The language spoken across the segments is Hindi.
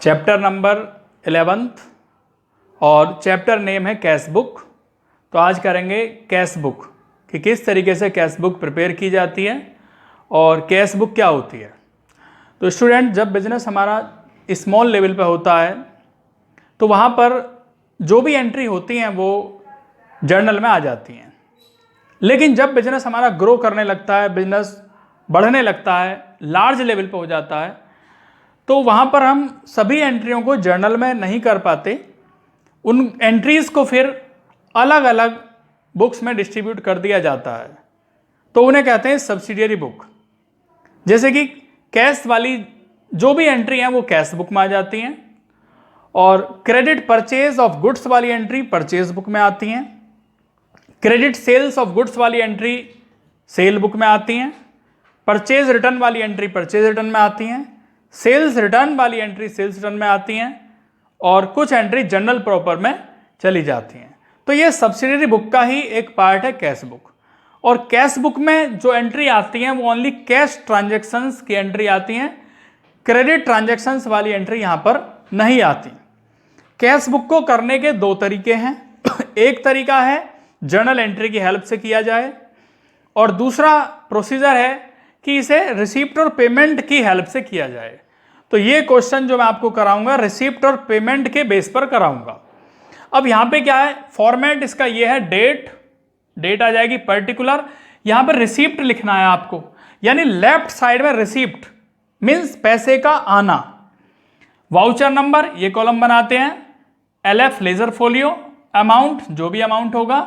चैप्टर नंबर 11th और चैप्टर नेम है कैश बुक। तो आज करेंगे कैश बुक कि किस तरीके से कैश बुक प्रिपेयर की जाती है और कैश बुक क्या होती है। तो स्टूडेंट, जब बिजनेस हमारा स्मॉल लेवल पे होता है तो वहाँ पर जो भी एंट्री होती हैं वो जर्नल में आ जाती हैं, लेकिन जब बिजनेस हमारा ग्रो करने लगता है, बिजनेस बढ़ने लगता है, लार्ज लेवल पे हो जाता है, तो वहाँ पर हम सभी एंट्रियों को जर्नल में नहीं कर पाते। उन एंट्रीज़ को फिर अलग अलग बुक्स में डिस्ट्रीब्यूट कर दिया जाता है, तो उन्हें कहते हैं सब्सिडियरी बुक। जैसे कि कैश वाली जो भी एंट्री हैं वो कैश बुक में आ जाती हैं, और क्रेडिट परचेज ऑफ गुड्स वाली एंट्री परचेज बुक में आती हैं, क्रेडिट सेल्स ऑफ गुड्स वाली एंट्री सेल बुक में आती हैं, परचेज रिटर्न वाली एंट्री परचेज रिटर्न में आती हैं, सेल्स रिटर्न वाली एंट्री सेल्स रिटर्न में आती हैं, और कुछ एंट्री जनरल प्रॉपर में चली जाती हैं। तो ये सब्सिडियरी बुक का ही एक पार्ट है कैश बुक। और कैश बुक में जो एंट्री आती हैं वो ओनली कैश ट्रांजैक्शंस की एंट्री आती हैं, क्रेडिट ट्रांजैक्शंस वाली एंट्री यहाँ पर नहीं आती। कैश बुक को करने के दो तरीके हैं। एक तरीका है जर्नल एंट्री की हेल्प से किया जाए, और दूसरा प्रोसीजर है कि इसे रिसीप्ट और पेमेंट की हेल्प से किया जाए। तो ये क्वेश्चन जो मैं आपको कराऊंगा रिसीप्ट और पेमेंट के बेस पर कराऊंगा। अब यहाँ पे क्या है, फॉर्मेट इसका ये है, डेट आ जाएगी पर्टिकुलर, यहाँ पर रिसीप्ट लिखना है आपको, यानी लेफ्ट साइड में रिसीप्ट मीन्स पैसे का आना, वाउचर नंबर ये कॉलम बनाते हैं, LF लेजर फोलियो, अमाउंट जो भी अमाउंट होगा,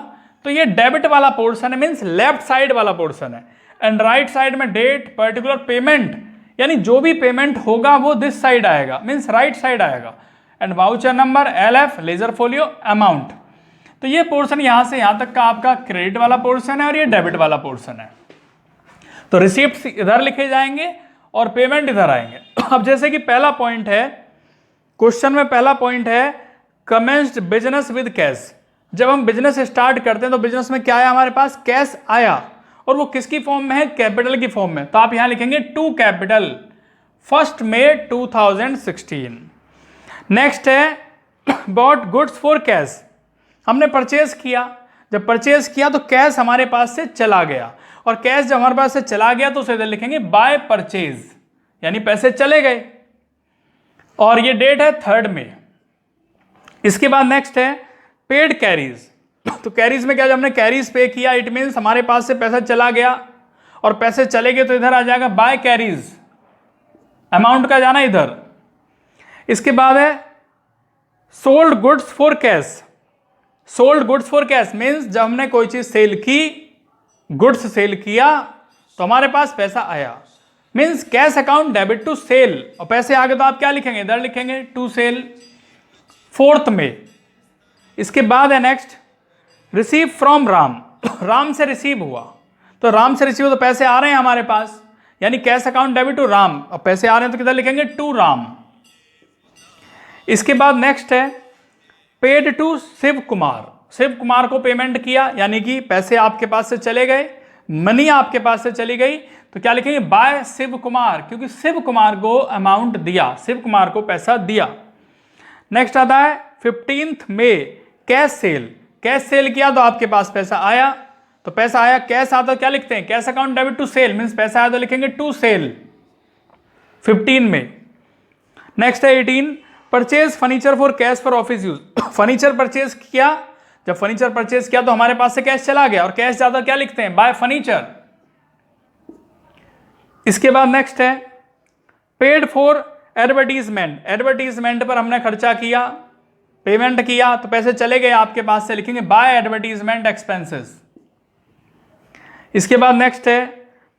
तो ये डेबिट वाला पोर्शन है मीन्स लेफ्ट साइड वाला पोर्शन है, एंड राइट साइड में डेट पर्टिकुलर पेमेंट, यानी जो भी पेमेंट होगा वो दिस साइड आएगा मीन्स राइट साइड आएगा, and voucher number LF ledger folio amount. तो ये पोर्शन यहां से यहां तक का आपका क्रेडिट वाला पोर्शन है और ये डेबिट वाला पोर्शन है। तो रिसीप्ट इधर लिखे जाएंगे और पेमेंट इधर आएंगे। अब जैसे कि पहला पॉइंट है क्वेश्चन में, पहला पॉइंट है कमेंस्ड बिजनेस विद कैश। जब हम बिजनेस स्टार्ट करते हैं तो बिजनेस में क्या आया, हमारे पास कैश आया, और वो किसकी फॉर्म में है, कैपिटल की फॉर्म में। तो आप यहां लिखेंगे टू कैपिटल 1 मई 2016। नेक्स्ट है बॉट गुड्स फॉर कैश, हमने परचेज किया, जब परचेज किया तो कैश हमारे पास से चला गया, और कैश जब हमारे पास से चला गया तो उसे इधर लिखेंगे बाय परचेज, यानी पैसे चले गए, और ये डेट है 3 मई। इसके बाद नेक्स्ट है पेड कैरीज। तो कैरीज में क्या, जब हमने कैरीज पे किया इट मीन्स हमारे पास से पैसा चला गया, और पैसे चले गए तो इधर आ जाएगा बाय कैरीज, अमाउंट का जाना इधर। इसके बाद है sold goods for cash. Sold goods for cash means जब हमने कोई चीज सेल की, गुड्स सेल किया तो हमारे पास पैसा आया, means cash account debit to sale, और पैसे आ गए तो आप क्या लिखेंगे, इधर लिखेंगे टू सेल 4 मई। इसके बाद है next receive from Ram. Ram से रिसीव हुआ, तो राम से रिसीव तो पैसे आ रहे हैं हमारे पास, यानी cash account debit to Ram, और पैसे आ रहे हैं तो किधर लिखेंगे टू राम। इसके बाद नेक्स्ट है पेड टू शिव कुमार। शिव कुमार को पेमेंट किया, यानी कि पैसे आपके पास से चले गए, मनी आपके पास से चली गई, तो क्या लिखेंगे बाय शिव कुमार, क्योंकि शिव कुमार को अमाउंट दिया, शिव कुमार को पैसा दिया। नेक्स्ट आता है 15 मई कैश सेल। कैश सेल किया तो आपके पास पैसा आया, तो पैसा आया, कैश आता क्या लिखते हैं, cash account debit to sale means पैसा आया तो लिखेंगे टू सेल 15 में। नेक्स्ट है 18 purchase furniture for cash for office use. Furniture purchase किया, जब फर्नीचर परचेज किया तो हमारे पास से कैश चला गया, और कैश ज्यादा क्या लिखते हैं बाय फर्नीचर। इसके बाद नेक्स्ट है पेड फॉर एडवर्टीजमेंट। एडवर्टीजमेंट पर हमने खर्चा किया, पेमेंट किया तो पैसे चले गए आपके पास से, लिखेंगे बाय एडवर्टीजमेंट एक्सपेंसेस। इसके बाद नेक्स्ट है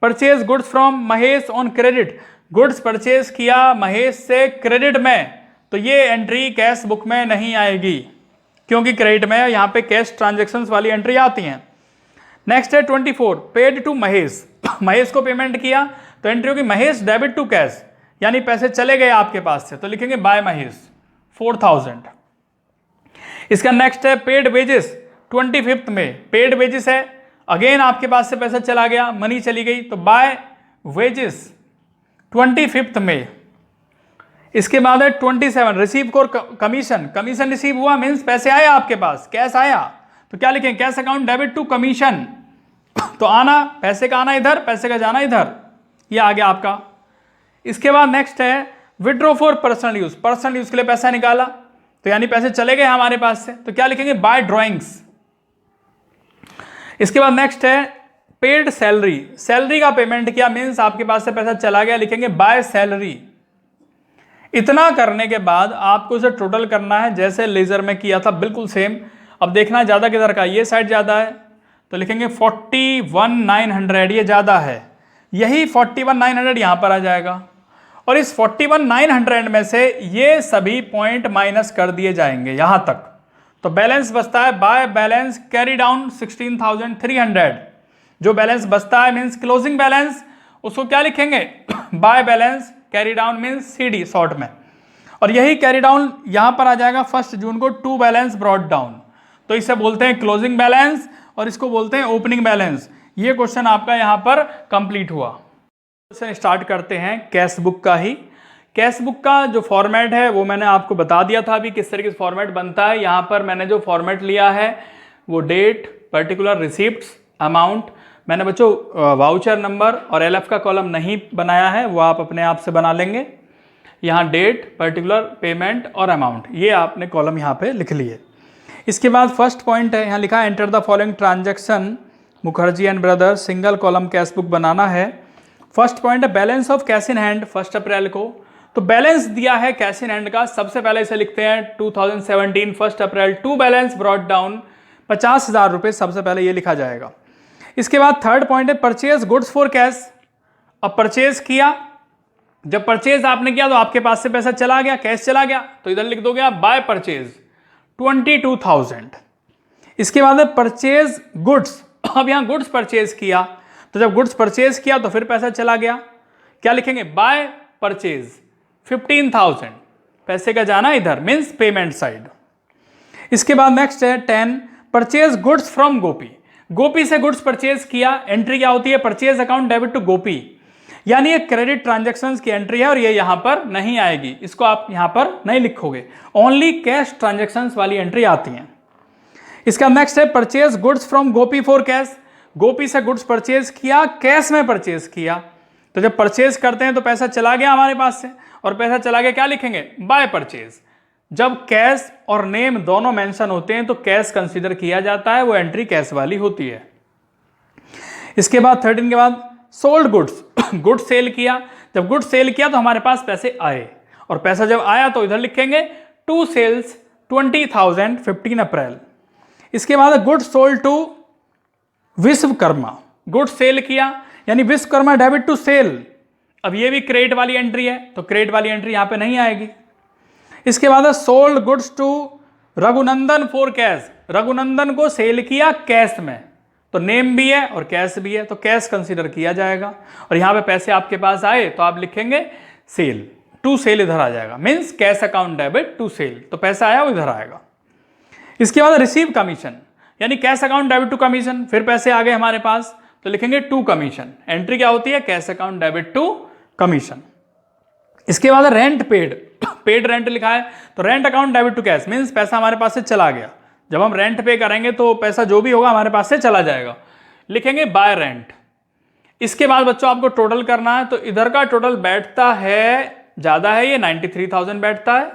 purchase goods from Mahesh on credit. Goods purchase किया महेश से क्रेडिट में, तो ये एंट्री कैश बुक में नहीं आएगी, क्योंकि क्रेडिट में यहाँ पे कैश ट्रांजैक्शंस वाली एंट्री आती हैं। नेक्स्ट है 24 पेड टू महेश। महेश को पेमेंट किया तो एंट्री होगी महेश डेबिट टू कैश, यानी पैसे चले गए आपके पास से, तो लिखेंगे बाय महेश 4000। इसका नेक्स्ट है पेड वेजेस 25 में। पेड वेजेस है, अगेन आपके पास से पैसा चला गया, मनी चली गई, तो बाय वेजेस 25 में। इसके बाद है 27 receive core commission, commission receive हुआ मीन्स पैसे आया आपके पास, कैश आया, तो क्या लिखेंगे cash account debit to commission, तो आना पैसे का आना इधर, पैसे का जाना इधर, ये आ गया आपका। इसके बाद नेक्स्ट है withdraw for personal use, personal use के लिए पैसा निकाला, तो यानी पैसे चले गए हमारे पास से, तो क्या लिखेंगे बाय ड्रॉइंग्स। इसके बाद नेक्स्ट है पेड सैलरी, सैलरी का पेमेंट किया मीन्स आपके पास से पैसा चला गया, लिखेंगे बाय सैलरी। इतना करने के बाद आपको इसे टोटल करना है जैसे लेजर में किया था बिल्कुल सेम। अब देखना ज़्यादा किधर का, ये साइड ज़्यादा है तो लिखेंगे 41,900, ये ज़्यादा है, यही 41,900 यहाँ पर आ जाएगा, और इस 41,900 में से ये सभी पॉइंट माइनस कर दिए जाएंगे यहाँ तक, तो बैलेंस बचता है बाय बैलेंस कैरी डाउन 16,300। जो बैलेंस बचता है मीन्स क्लोजिंग बैलेंस, उसको क्या लिखेंगे by balance carry down means CD short में, और यही कैरी डाउन यहां पर आ जाएगा 1 जून को टू बैलेंस ब्रॉट डाउन, तो इसे बोलते हैं क्लोजिंग बैलेंस और इसको बोलते हैं ओपनिंग बैलेंस। ये क्वेश्चन आपका यहां पर कंप्लीट हुआ। क्वेश्चन स्टार्ट करते हैं कैश बुक का ही। कैश बुक का जो फॉर्मेट है वो मैंने आपको बता दिया था अभी किस तरीके से फॉर्मेट बनता है। यहाँ पर मैंने जो फॉर्मेट लिया है वो डेट, पर्टिकुलर रिसिप्ट्स, अमाउंट, मैंने बच्चों वाउचर नंबर और LF का कॉलम नहीं बनाया है, वो आप अपने आप से बना लेंगे। यहाँ डेट, पर्टिकुलर, पेमेंट और अमाउंट, ये आपने कॉलम यहाँ पे लिख लिए। इसके बाद फर्स्ट पॉइंट है, यहाँ लिखा है enter the following transaction Mukherjee and brother, single column cash book बनाना है। फर्स्ट पॉइंट है balance of cash in hand 1 April को, तो बैलेंस दिया है कैश इन हैंड का, सबसे पहले इसे लिखते हैं 2017 1 अप्रैल टू बैलेंस ब्रॉट डाउन 50,000 रुपये, सबसे पहले ये लिखा जाएगा। इसके बाद थर्ड पॉइंट है परचेज गुड्स फॉर कैश, अब परचेज किया, जब परचेज आपने किया तो आपके पास से पैसा चला गया, कैश चला गया, तो इधर लिख दोगे आप बाय परचेज 22,000। इसके बाद है परचेज गुड्स, अब यहां गुड्स परचेज किया, तो जब गुड्स परचेज किया तो फिर पैसा चला गया, क्या लिखेंगे बाय परचेज 15,000, पैसे का जाना इधर मीन्स पेमेंट साइड। इसके बाद नेक्स्ट है 10 परचेज गुड्स फ्रॉम गोपी, गोपी से गुड्स परचेज किया, एंट्री क्या होती है परचेज अकाउंट डेबिट टू गोपी, यानी ये क्रेडिट ट्रांजैक्शंस की एंट्री है और ये यहां पर नहीं आएगी, इसको आप यहां पर नहीं लिखोगे, ओनली कैश ट्रांजैक्शंस वाली एंट्री आती है। इसका नेक्स्ट है purchase goods from Gopi for cash, Gopi से गुड्स परचेज किया, कैश में परचेज किया, तो जब परचेज करते हैं तो पैसा चला गया हमारे पास से, और पैसा चला गया क्या लिखेंगे बाय परचेज। जब कैश और नेम दोनों मेंशन होते हैं तो कैश कंसीडर किया जाता है, वो एंट्री कैश वाली होती है। इसके बाद 13 के बाद सोल्ड गुड्स, गुड्स सेल किया, जब गुड्स सेल किया तो हमारे पास पैसे आए, और पैसा जब आया तो इधर लिखेंगे टू सेल्स 20,000 15 अप्रैल। इसके बाद goods sold to Vishwakarma, goods sale किया यानी विश्वकर्मा डेबिट टू सेल, अब ये भी क्रेडिट वाली एंट्री है तो क्रेडिट वाली एंट्री यहां पे नहीं आएगी। इसके बाद sold goods to Raghunandan for cash, Raghunandan को सेल किया कैश में, तो नेम भी है और कैश भी है तो कैश कंसीडर किया जाएगा, और यहां पे पैसे आपके पास आए तो आप लिखेंगे सेल, टू सेल इधर आ जाएगा means cash account debit to sale, तो पैसा आया वो इधर आएगा। इसके बाद रिसीव कमीशन यानी cash account debit to commission, फिर पैसे आ गए हमारे पास तो लिखेंगे टू कमीशन, एंट्री क्या होती है cash account debit to commission. इसके बाद रेंट पेड, पेड रेंट लिखा है तो rent account debit to cash means पैसा हमारे पास से चला गया, जब हम रेंट पे करेंगे तो पैसा जो भी होगा हमारे पास से चला जाएगा, लिखेंगे बाय रेंट। इसके बाद बच्चों आपको टोटल करना है, तो इधर का टोटल बैठता है ज़्यादा है, ये 93,000 बैठता है,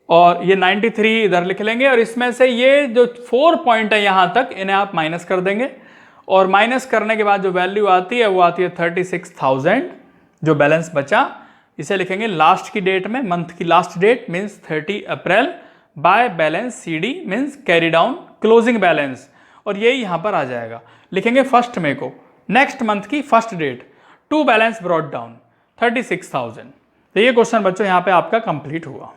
और ये 93 इधर लिख लेंगे, और इसमें से ये जो 4 पॉइंट है यहाँ तक इन्हें आप माइनस कर देंगे, और माइनस करने के बाद जो वैल्यू आती है वो आती है 36,000, जो बैलेंस बचा इसे लिखेंगे लास्ट की डेट में, मंथ की last that means 30 April, by balance CD means carry down closing balance, और ये यहाँ पर आ जाएगा, लिखेंगे 1 मई को नेक्स्ट मंथ की first date, to balance brought down 36,000। तो ये क्वेश्चन बच्चों यहाँ पे आपका कंप्लीट हुआ।